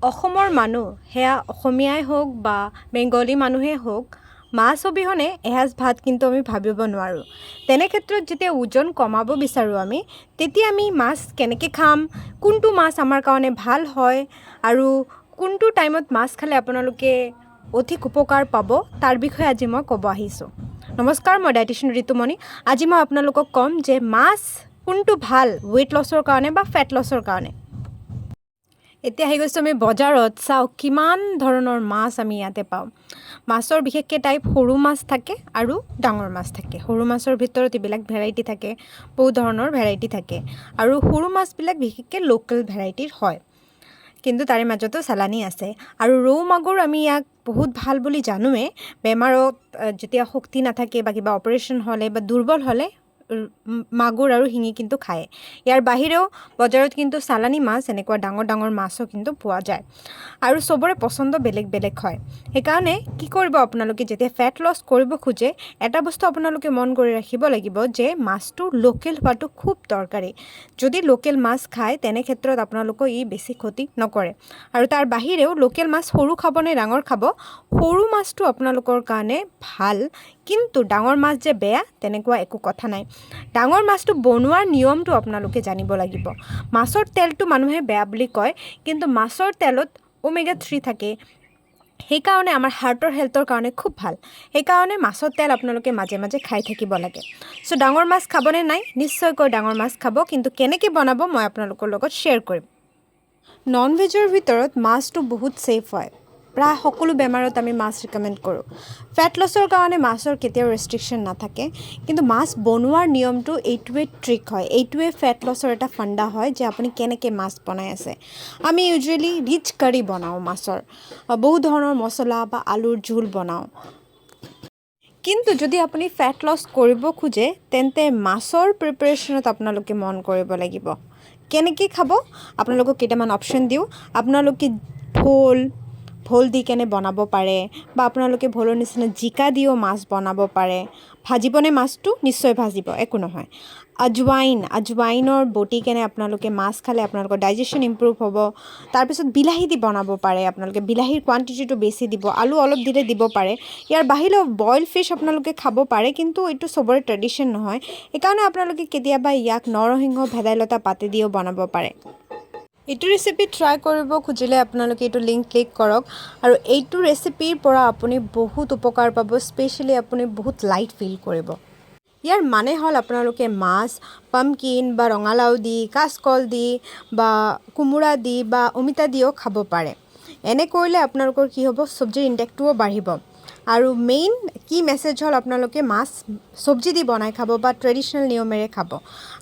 অসমৰ মানুহ সেয়া অসমীয়াই হওক বা বেংগলী মানুহেই হওক মাছ অবিহনে এসাঁজ ভাত কিন্তু আমি ভাবিব নোৱাৰোঁ। তেনে ক্ষেত্ৰত যেতিয়া ওজন কমাব বিচাৰোঁ তেতিয়া আমি মাছ কেনেকৈ খাম, কোনটো মাছ আমাৰ কাৰণে ভাল হয় আৰু কোনটো টাইমত মাছ খালে আপোনালোকে অধিক উপকাৰ পাব তাৰ বিষয়ে আজি মই ক'ব আহিছোঁ। নমস্কাৰ, মই ডায়েটিচিয়ান ঋতুমণি। আজি মই আপোনালোকক ক'ম যে মাছ কোনটো ভাল ৱেইট লছৰ কাৰণে বা ফেট লছৰ কাৰণে। এতিয়া আহি গৈছোঁ আমি বজাৰত, চাওক কিমান ধৰণৰ মাছ আমি ইয়াতে পাওঁ। মাছৰ বিশেষকৈ টাইপ সৰু মাছ থাকে আৰু ডাঙৰ মাছ থাকে। সৰু মাছৰ ভিতৰত এইবিলাক ভেৰাইটি থাকে, বহু ধৰণৰ ভেৰাইটি থাকে আৰু সৰু মাছবিলাক বিশেষকৈ লোকেল ভেৰাইটিৰ হয়, কিন্তু তাৰে মাজতো চালানী আছে। আৰু ৰৌ মাগুৰ আমি ইয়াক বহুত ভাল বুলি জানোৱেই। বেমাৰত যেতিয়া শক্তি নাথাকে বা কিবা অপাৰেশ্যন হ'লে বা দুৰ্বল হ'লে মাগুৰ আৰু শিঙি কিন্তু খায়। ইয়াৰ বাহিৰেও বজাৰত কিন্তু চালানী মাছ এনেকুৱা ডাঙৰ ডাঙৰ মাছো কিন্তু পোৱা যায় আৰু চবৰে পচন্দ বেলেগ বেলেগ হয়। সেইকাৰণে কি কৰিব আপোনালোকে যেতিয়া ফেট লছ কৰিব খোজে, এটা বস্তু আপোনালোকে মন কৰি ৰাখিব লাগিব যে মাছটো লোকেল হোৱাটো খুব দৰকাৰী। যদি লোকেল মাছ খায় তেনে ক্ষেত্ৰত আপোনালোকক ই বেছি ক্ষতি নকৰে। আৰু তাৰ বাহিৰেও লোকেল মাছ সৰু খাব নে ডাঙৰ খাব, সৰু মাছটো আপোনালোকৰ কাৰণে ভাল, কিন্তু ডাঙৰ মাছ যে বেয়া তেনেকুৱা একো কথা নাই। ডাঙৰ মাছটো বনোৱাৰ নিয়মটো আপোনালোকে জানিব লাগিব। মাছৰ তেলটো মানুহে বেয়া বুলি কয়, কিন্তু মাছৰ তেলত ওমেগা-3 থাকে, সেইকাৰণে আমাৰ হাৰ্টৰ হেল্থৰ কাৰণে খুব ভাল। সেইকাৰণে মাছৰ তেল আপোনালোকে মাজে মাজে খাই থাকিব লাগে। চ' ডাঙৰ মাছ খাবনে নাই? নিশ্চয়কৈ ডাঙৰ মাছ খাব, কিন্তু কেনেকৈ বনাব মই আপোনালোকৰ লগত শ্বেয়াৰ কৰিম। নন ভেজৰ ভিতৰত মাছটো বহুত ছেফ হয়। প্ৰায় সকলো বেমাৰত আমি মাছ ৰিকমেণ্ড কৰোঁ। ফেট লছৰ কাৰণে মাছৰ কেতিয়াও ৰেষ্ট্ৰিকশ্যন নাথাকে, কিন্তু মাছ বনোৱাৰ নিয়মটো এইটোৱে ট্ৰিক হয়, এইটোৱে ফেট লছৰ এটা ফাণ্ডা হয় যে আপুনি কেনেকৈ মাছ বনাই আছে। আমি ইউজুৱেলি ৰিচ কাৰী বনাওঁ মাছৰ, বহু ধৰণৰ মছলা বা আলুৰ জোল বনাওঁ। কিন্তু যদি আপুনি ফেট লছ কৰিব খোজে তেন্তে মাছৰ প্ৰিপাৰেশ্যনত আপোনালোকে মন কৰিব লাগিব। কেনেকৈ খাব আপোনালোকক কেইটামান অপশ্যন দিওঁ। আপোনালোকে ভোল দি কেনে বনাব পাৰে, বা আপোনালোকে ভোলৰ নিচিনা জিকা দিও মাছ বনাব পাৰে। ভাজিবনে মাছটো? নিশ্চয় ভাজিব, একো নহয়। আজৱাইনৰ বটি কেনে আপোনালোকে মাছ খালে আপোনালোকৰ ডাইজেশ্যন ইম্প্ৰুভ হ'ব। তাৰপিছত বিলাহী দি বনাব পাৰে, আপোনালোকে বিলাহীৰ কোৱান্টিটিটো বেছি দিব, আলু অলপ দিলে দিব পাৰে। ইয়াৰ বাহিৰেও বইল ফিছ আপোনালোকে খাব পাৰে, কিন্তু এইটো চবৰে ট্ৰেডিশ্যন নহয়। সেইকাৰণে আপোনালোকে কেতিয়াবা ইয়াক নৰসিংহ ভেদাইলতা পাতে দিও বনাব পাৰে। এইটো ৰেচিপি ট্ৰাই কৰিব খুজিলে আপোনালোকে এইটো লিংক ক্লিক কৰক, আৰু এইটো ৰেচিপিৰ পৰা আপুনি বহুত উপকাৰ পাব। স্পেচিয়েলি আপুনি বহুত লাইট ফিল কৰিব। ইয়াৰ মানে হ'ল আপোনালোকে মাছ পামকিন বা ৰঙালাও দি, কাচকল দি বা কোমোৰা দি বা অমিতা দিও খাব পাৰে। এনে কৰিলে আপোনালোকৰ কি হ'ব, চব্জিৰ ইনটেকটোও বাঢ়িব। আৰু মেইন কি মেছেজ হ'ল, আপোনালোকে মাছ চব্জি দি বনাই খাব বা ট্ৰেডিশ্যনেল নিয়মেৰে খাব।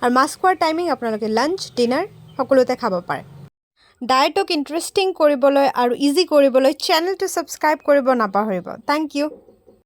আৰু মাছ খোৱাৰ টাইমিং আপোনালোকে লাঞ্চ, ডিনাৰ সকলোতে খাব পাৰে। ডায়েটক ইণ্টাৰেষ্টিং কৰিবলৈ আৰু ইজি কৰিবলৈ চেনেলটো ছাবস্ক্ৰাইব কৰিব নাপাহৰিব। Thank U.